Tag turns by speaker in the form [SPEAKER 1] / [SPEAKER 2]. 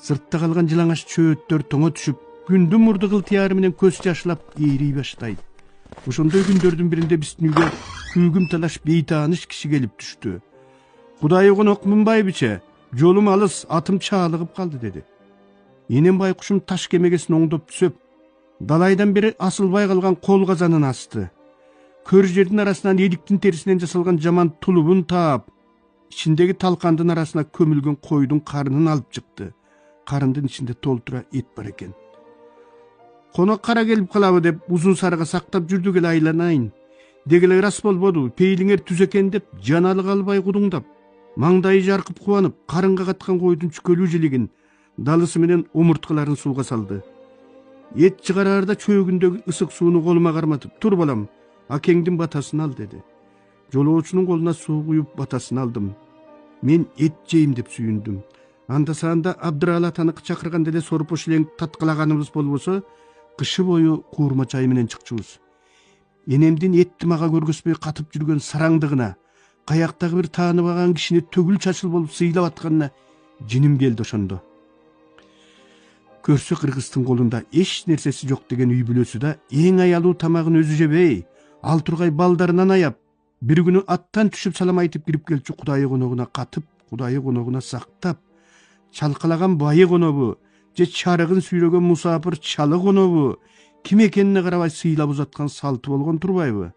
[SPEAKER 1] Сыртта калган жылаңач чөөттөр тоңо түшүп, күндүн мурду кылтыяры менен көз жашлап ийрей баштайт. Ошондой күндөрдүн биринде биздин үйгө күйгүм талаш бейтааныш киши келип түштү. Кудайы конок Мынбай-биче, жолум алыс, атым чаалыгып калды деди. Энем байкушум таш кемегесин оңдоп түзөп, далайдан бери асылбай калган кол казанын асты. Көр жердин арасынан эдиктин терисинен жасалган жаман тулубун таап, ичиндеги талкандын арасына көмүлгөн койдун карынын алып чыкты. Карындын ичинде толтура эт бар экен. Конок кара келип калабы деп узун сарыга сактап жүрдүк эле айланайын. Дегеле рас болбоду, пейлиңер түз экен деп жаналы калбай кудуңдап, маңдайы жаркып кубанып, карынга каткан койдун чүкөлүү жилигин, далысы менен омурткаларын сууга салды. Эт чыгараарда чөөгүндөгү ысык сууну колума карматып, "Тур балам, акеңдин батасын ал" деди. Жолоочунун колуна суу куюп батасын алдым. Мен эт жейм деп сүйүндүм. Анда саанда Абдыралы атаны чакырган деле сорпо шилең таткалаганыбыз болбосо, кышы бою куурма чай менен чыкчубуз. Энемдин этти мага көргөзбөй катып жүргөн сараңдыгына, каяктагы бир тааныбаган кишини төгүл чачыл болуп сыйлап атканына жиним келди ошондо. Көрсө кыргыздын колунда эч нерсеси жок деген үй бүлөсү да эң аялуу тамагын өзү жебей, ал тургай балдарынан аяп, бир күнү аттан түшүп салам айтып кирип келчү кудайы коногуна катып, кудайы коногуна сактап, чалкалаган байы конобу, же чарыгын сүйрөгөн мусафыр чалы конобу, ким экенине карабай сыйлап узаткан салты болгон турбайбы?